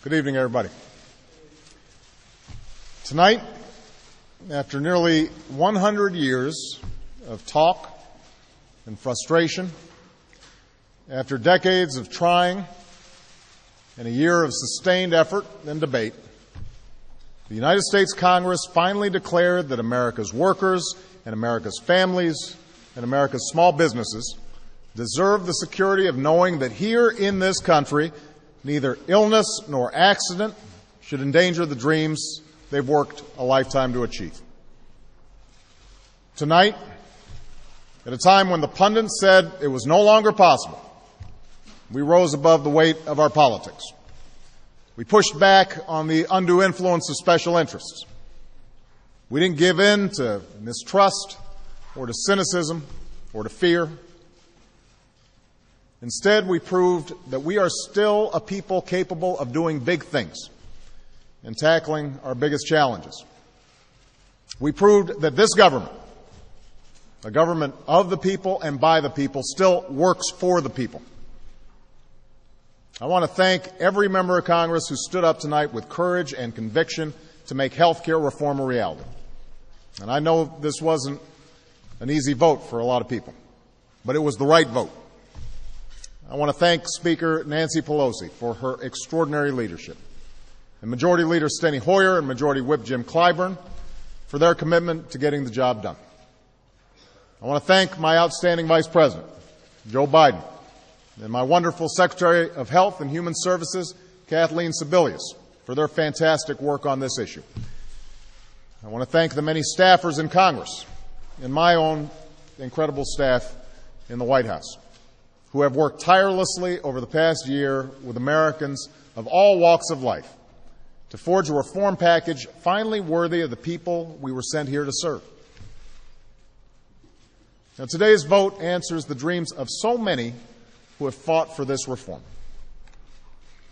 Good evening, everybody. Tonight, after nearly 100 years of talk and frustration, after decades of trying and a year of sustained effort and debate, the United States Congress finally declared that America's workers and America's families and America's small businesses deserve the security of knowing that here in this country, neither illness nor accident should endanger the dreams they've worked a lifetime to achieve. Tonight, at a time when the pundits said it was no longer possible, we rose above the weight of our politics. We pushed back on the undue influence of special interests. We didn't give in to mistrust or to cynicism or to fear. Instead, we proved that we are still a people capable of doing big things and tackling our biggest challenges. We proved that this government, a government of the people and by the people, still works for the people. I want to thank every member of Congress who stood up tonight with courage and conviction to make health care reform a reality. And I know this wasn't an easy vote for a lot of people, but it was the right vote. I want to thank Speaker Nancy Pelosi for her extraordinary leadership, and Majority Leader Steny Hoyer and Majority Whip Jim Clyburn for their commitment to getting the job done. I want to thank my outstanding Vice President, Joe Biden, and my wonderful Secretary of Health and Human Services, Kathleen Sebelius, for their fantastic work on this issue. I want to thank the many staffers in Congress and my own incredible staff in the White House who have worked tirelessly over the past year with Americans of all walks of life to forge a reform package finally worthy of the people we were sent here to serve. Now, today's vote answers the dreams of so many who have fought for this reform.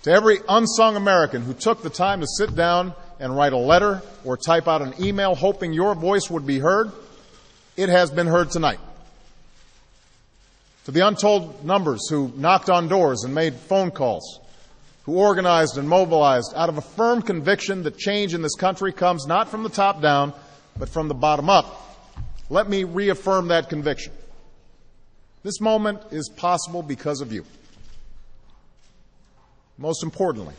To every unsung American who took the time to sit down and write a letter or type out an email hoping your voice would be heard, it has been heard tonight. To the untold numbers who knocked on doors and made phone calls, who organized and mobilized out of a firm conviction that change in this country comes not from the top down, but from the bottom up, let me reaffirm that conviction. This moment is possible because of you. Most importantly,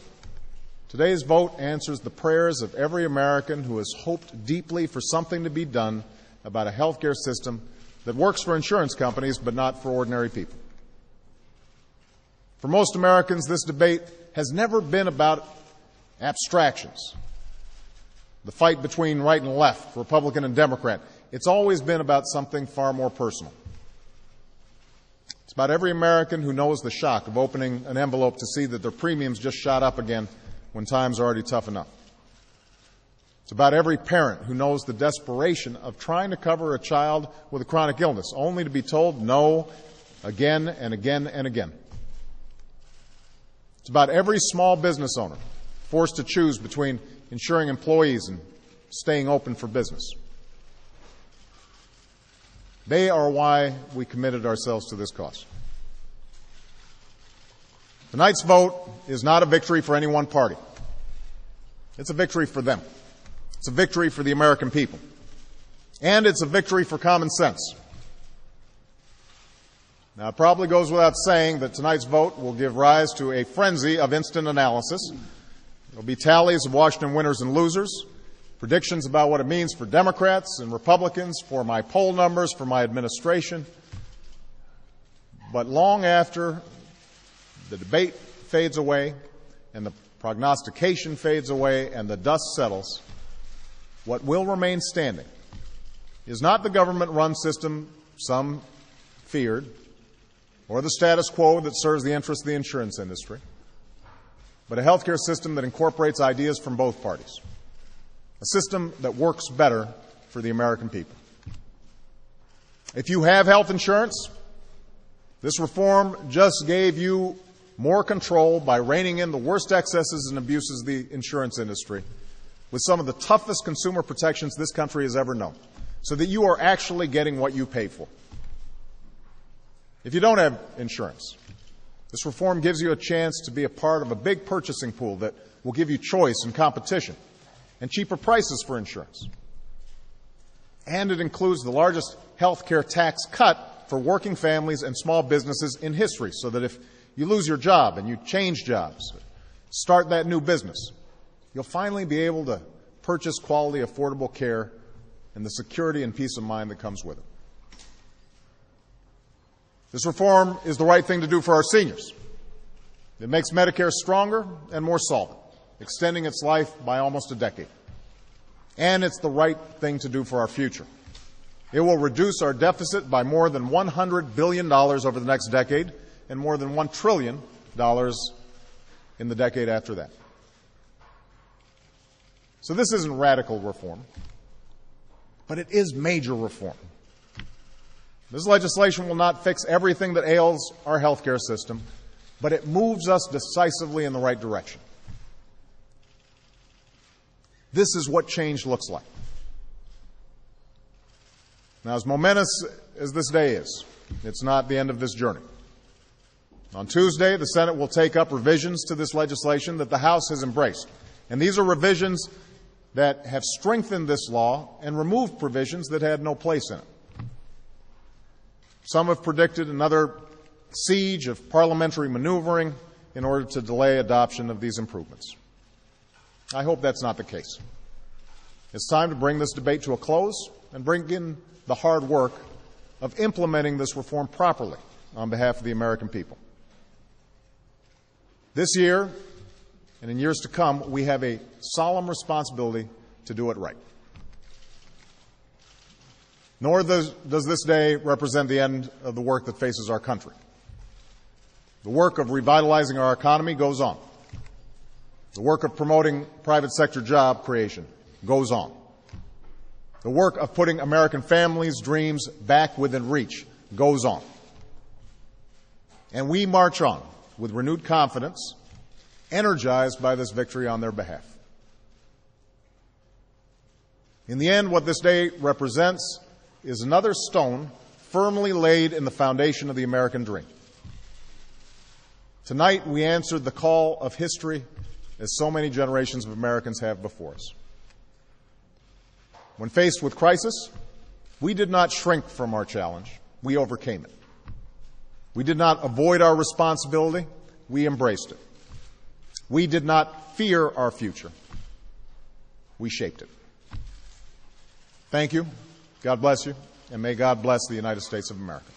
today's vote answers the prayers of every American who has hoped deeply for something to be done about a health care system that works for insurance companies but not for ordinary people. For most Americans, this debate has never been about abstractions, the fight between right and left, Republican and Democrat. It's always been about something far more personal. It's about every American who knows the shock of opening an envelope to see that their premiums just shot up again when times are already tough enough. It's about every parent who knows the desperation of trying to cover a child with a chronic illness, only to be told no again and again and again. It's about every small business owner forced to choose between insuring employees and staying open for business. They are why we committed ourselves to this cause. Tonight's vote is not a victory for any one party. It's a victory for them. It's a victory for the American people. And it's a victory for common sense. Now, it probably goes without saying that tonight's vote will give rise to a frenzy of instant analysis. There will be tallies of Washington winners and losers, predictions about what it means for Democrats and Republicans, for my poll numbers, for my administration. But long after the debate fades away and the prognostication fades away and the dust settles, what will remain standing is not the government-run system some feared or the status quo that serves the interests of the insurance industry, but a healthcare system that incorporates ideas from both parties, a system that works better for the American people. If you have health insurance, this reform just gave you more control by reining in the worst excesses and abuses of the insurance industry with some of the toughest consumer protections this country has ever known, so that you are actually getting what you pay for. If you don't have insurance, This reform gives you a chance to be a part of a big purchasing pool that will give you choice and competition and cheaper prices for insurance. And it includes the largest health care tax cut for working families and small businesses in history, so that if you lose your job and you change jobs, start that new business, you'll finally be able to purchase quality, affordable care and the security and peace of mind that comes with it. This reform is the right thing to do for our seniors. It makes Medicare stronger and more solvent, extending its life by almost a decade. And it's the right thing to do for our future. It will reduce our deficit by more than $100 billion over the next decade and more than $1 trillion in the decade after that. So this isn't radical reform, but it is major reform. This legislation will not fix everything that ails our healthcare system, but it moves us decisively in the right direction. This is what change looks like. Now, as momentous as this day is, it's not the end of this journey. On Tuesday, the Senate will take up revisions to this legislation that the House has embraced. And these are revisions that have strengthened this law and removed provisions that had no place in it. Some have predicted another siege of parliamentary maneuvering in order to delay adoption of these improvements. I hope that's not the case. It's time to bring this debate to a close and bring in the hard work of implementing this reform properly on behalf of the American people. This year, and in years to come, we have a solemn responsibility to do it right. Nor does this day represent the end of the work that faces our country. The work of revitalizing our economy goes on. The work of promoting private sector job creation goes on. The work of putting American families' dreams back within reach goes on. And we march on with renewed confidence, energized by this victory on their behalf. In the end, what this day represents is another stone firmly laid in the foundation of the American dream. Tonight, we answered the call of history as so many generations of Americans have before us. When faced with crisis, we did not shrink from our challenge. We overcame it. We did not avoid our responsibility. We embraced it. We did not fear our future. We shaped it. Thank you. God bless you, and may God bless the United States of America.